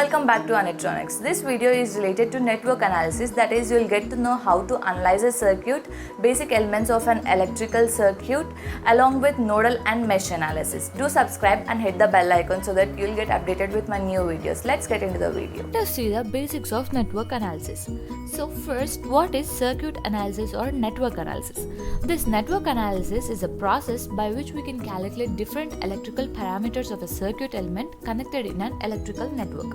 Welcome back to Anitronics. This video is related to network analysis, that is, you'll get to know how to analyze a circuit, basic elements of an electrical circuit along with nodal and mesh analysis. Do subscribe and hit the bell icon so that you'll get updated with my new videos. Let's get into the video. Let us see the basics of network analysis. So first, what is circuit analysis or network analysis? This network analysis is a process by which we can calculate different electrical parameters of a circuit element connected in an electrical network.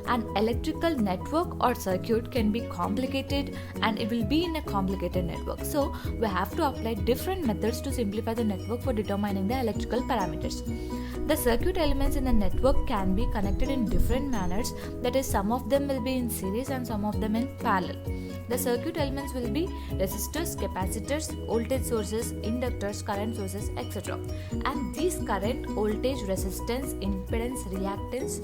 An electrical network or circuit can be complicated and it will be in a complicated network. So we have to apply different methods to simplify the network for determining the electrical parameters. The circuit elements in the network can be connected in different manners, that is, some of them will be in series and some of them in parallel. The circuit elements will be resistors, capacitors, voltage sources, inductors, current sources, etc. And these current, voltage, resistance, impedance, reactance,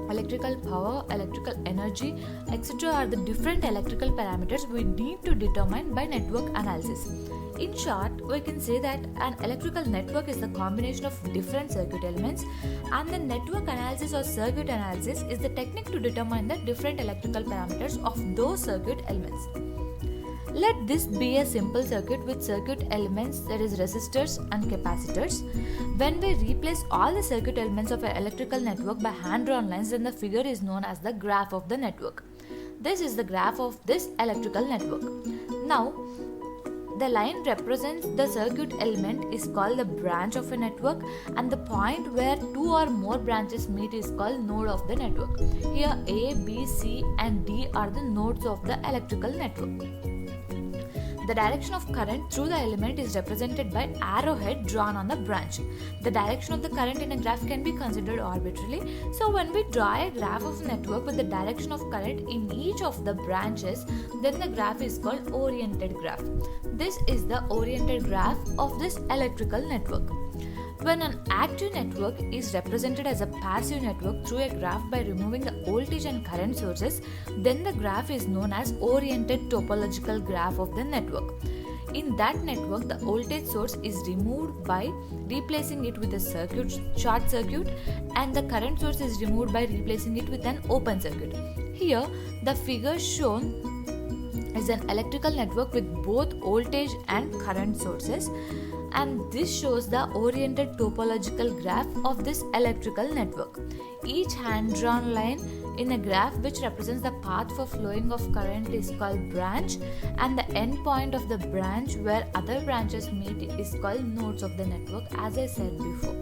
electrical power, electrical energy, etc. are the different electrical parameters we need to determine by network analysis. In short, we can say that an electrical network is the combination of different circuit elements, and the network analysis or circuit analysis is the technique to determine the different electrical parameters of those circuit elements. Let this be a simple circuit with circuit elements, that is resistors and capacitors. When we replace all the circuit elements of an electrical network by hand-drawn lines, then the figure is known as the graph of the network. This is the graph of this electrical network. Now, the line represents the circuit element is called the branch of a network, and the point where two or more branches meet is called node of the network. Here A, B, C and D are the nodes of the electrical network. The direction of current through the element is represented by arrowhead drawn on the branch. The direction of the current in a graph can be considered arbitrarily. So when we draw a graph of a network with the direction of current in each of the branches, then the graph is called oriented graph. This is the oriented graph of this electrical network. When an active network is represented as a passive network through a graph by removing the voltage and current sources, then the graph is known as oriented topological graph of the network. In that network, the voltage source is removed by replacing it with a short circuit, and the current source is removed by replacing it with an open circuit. Here, the figure shown is an electrical network with both voltage and current sources, and this shows the oriented topological graph of this electrical network. Each hand-drawn line in a graph which represents the path for flowing of current is called branch, and the end point of the branch where other branches meet is called nodes of the network, as I said before.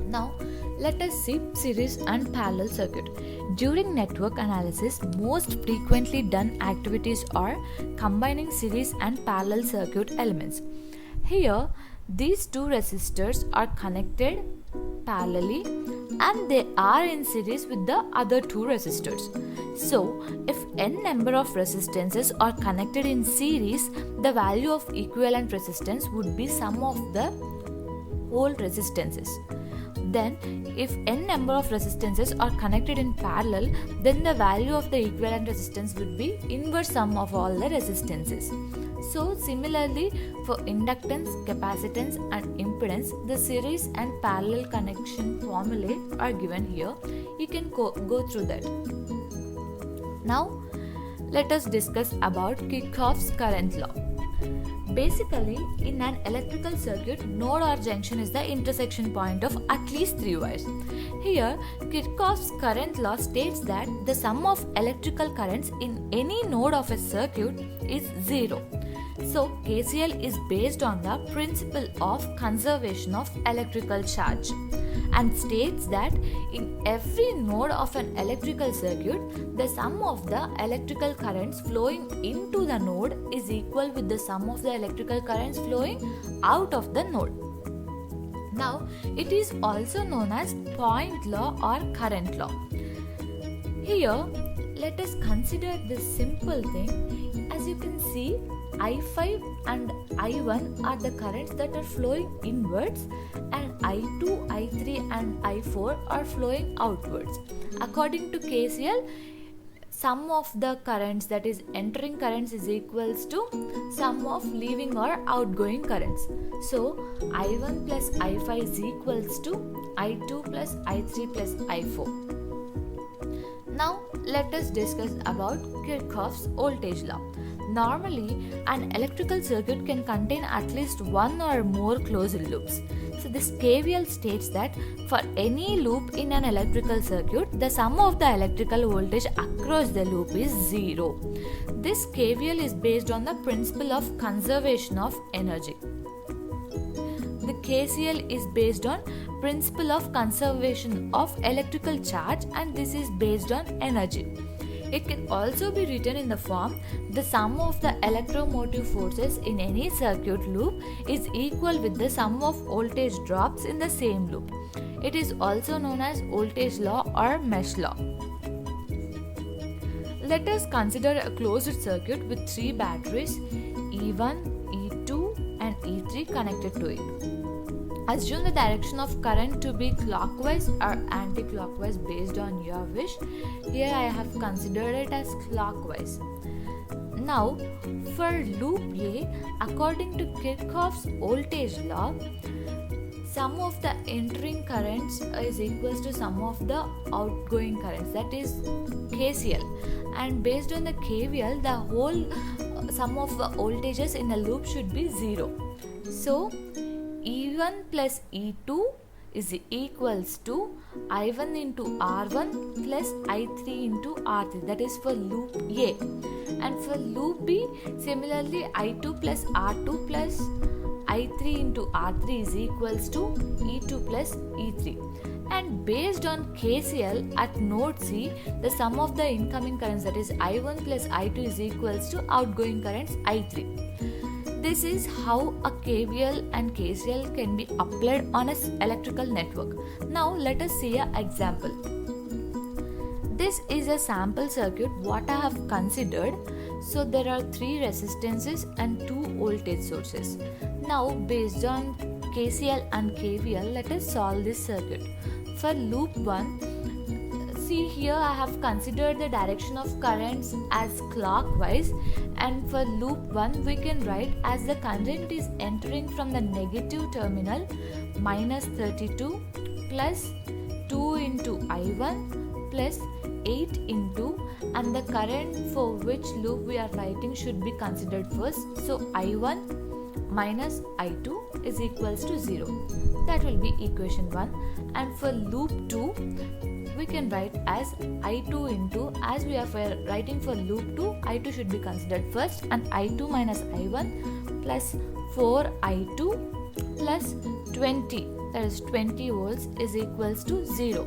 Now, let us see series and parallel circuit. During network analysis, most frequently done activities are combining series and parallel circuit elements. Here, these two resistors are connected parallelly and they are in series with the other two resistors. So, if n number of resistances are connected in series, the value of equivalent resistance would be sum of the whole resistances. Then, if n number of resistances are connected in parallel, then the value of the equivalent resistance would be inverse sum of all the resistances. So similarly, for inductance, capacitance and impedance, the series and parallel connection formulae are given here. You can go through that. Now, let us discuss about Kirchhoff's current law. Basically, in an electrical circuit, node or junction is the intersection point of at least three wires. Here, Kirchhoff's current law states that the sum of electrical currents in any node of a circuit is zero. So, KCL is based on the principle of conservation of electrical charge and states that in every node of an electrical circuit, the sum of the electrical currents flowing into the node is equal with the sum of the electrical currents flowing out of the node. Now, it is also known as point law or current law. Here, let us consider this simple thing. As you can see, I5 and I1 are the currents that are flowing inwards, and I2, I3 and I4 are flowing outwards. According to KCL, sum of the currents, that is entering currents, is equals to sum of leaving or outgoing currents. So I1 plus I5 is equals to I2 plus I3 plus I4. Now let us discuss about Kirchhoff's voltage law. Normally, an electrical circuit can contain at least one or more closed loops. So this KVL states that for any loop in an electrical circuit, the sum of the electrical voltage across the loop is 0. This KVL is based on the principle of conservation of energy. The KCL is based on principle of conservation of electrical charge, and this is based on energy. It can also be written in the form the sum of the electromotive forces in any circuit loop is equal with the sum of voltage drops in the same loop. It is also known as voltage law or mesh law. Let us consider a closed circuit with 3 batteries E1, E2 and E3 connected to it. Assume the direction of current to be clockwise or anti-clockwise based on your wish. Here I have considered it as clockwise. Now, for loop A, according to Kirchhoff's voltage law, sum of the entering currents is equals to sum of the outgoing currents, that is KCL. And based on the KVL, the whole sum of the voltages in the loop should be 0. So, E1 plus E2 is equals to I1 into R1 plus I3 into R3, that is for loop A. And for loop B, similarly I2 plus R2 plus I3 into R3 is equals to E2 plus E3. And based on KCL at node C, the sum of the incoming currents, that is I1 plus I2 is equals to outgoing currents I3. This is how a KVL and KCL can be applied on an electrical network. Now let us see an example. This is a sample circuit what I have considered. So there are 3 resistances and 2 voltage sources. Now based on KCL and KVL, let us solve this circuit. For loop 1, see here I have considered the direction of currents as clockwise, and for loop 1 we can write as the current is entering from the negative terminal minus 32 plus 2 into I1 plus 8 into, and the current for which loop we are writing should be considered first. So I1 minus I2 is equals to 0. That will be equation 1. And for loop 2, we can write as I2 into, as we are writing for loop 2, I2 should be considered first, and I2 minus I1 plus 4I2 plus 20, that is 20 volts is equals to 0.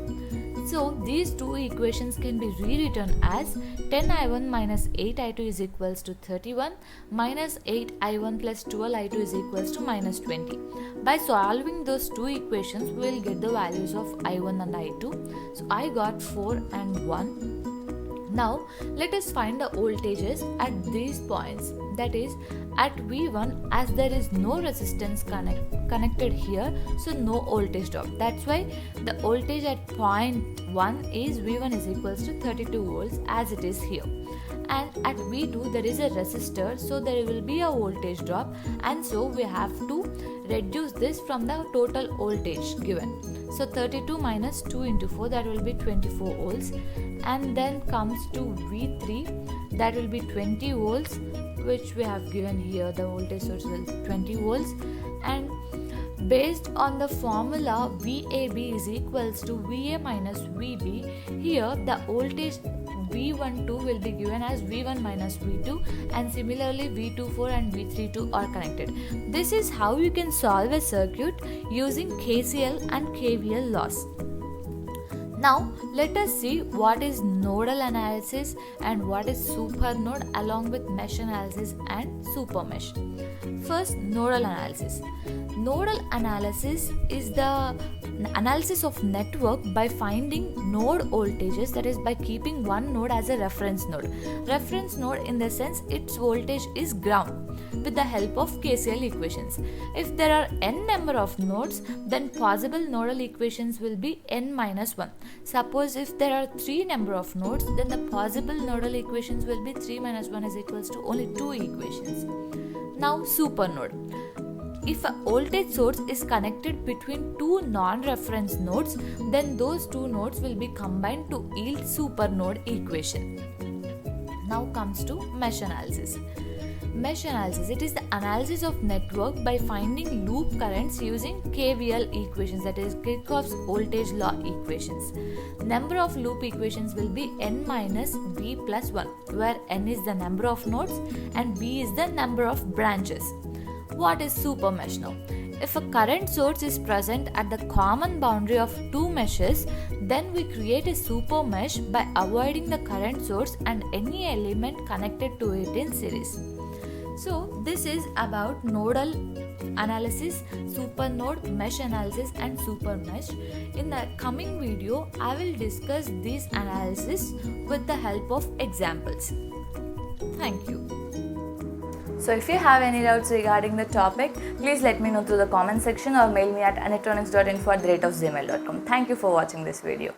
So these two equations can be rewritten as 10I1 minus 8I2 is equals to 31 minus 8I1 plus 12I2 is equals to minus 20. By solving those two equations, we will get the values of I1 and I2. So I got 4 and 1. Now let us find the voltages at these points. That is, at V1, as there is no resistance connected here, so no voltage drop. That's why the voltage at point 1 is V1 is equals to 32 volts as it is here. And at V2 there is a resistor, so there will be a voltage drop, and so we have to reduce this from the total voltage given. So 32 minus 2 into 4, that will be 24 volts, and then comes to V3, that will be 20 volts, which we have given here. The voltage source will 20 volts, and based on the formula VAB is equals to VA minus VB, here the voltage V12 will be given as V1 minus V2, and similarly V24 and V32 are connected. This is how you can solve a circuit using KCL and KVL laws. Now let us see what is nodal analysis and what is super node along with mesh analysis and super mesh. First, nodal analysis. Nodal analysis is the analysis of network by finding node voltages, that is by keeping one node as a reference node. Reference node in the sense its voltage is ground with the help of KCL equations. If there are n number of nodes, then possible nodal equations will be n minus 1. Suppose if there are 3 number of nodes, then the possible nodal equations will be 3 minus 1 is equals to only 2 equations. Now super node. if a voltage source is connected between two non-reference nodes, then those two nodes will be combined to yield supernode equation. Now comes to mesh analysis. Mesh analysis, it is the analysis of network by finding loop currents using KVL equations, that is Kirchhoff's voltage law equations. Number of loop equations will be n minus b plus 1, where n is the number of nodes and b is the number of branches. What is super mesh now? If a current source is present at the common boundary of two meshes, then we create a super mesh by avoiding the current source and any element connected to it in series. So this is about nodal analysis, supernode, mesh analysis and super mesh. In the coming video, I will discuss these analysis with the help of examples. Thank you. So if you have any doubts regarding the topic, please let me know through the comment section or mail me at anetronics.info@gmail.com. Thank you for watching this video.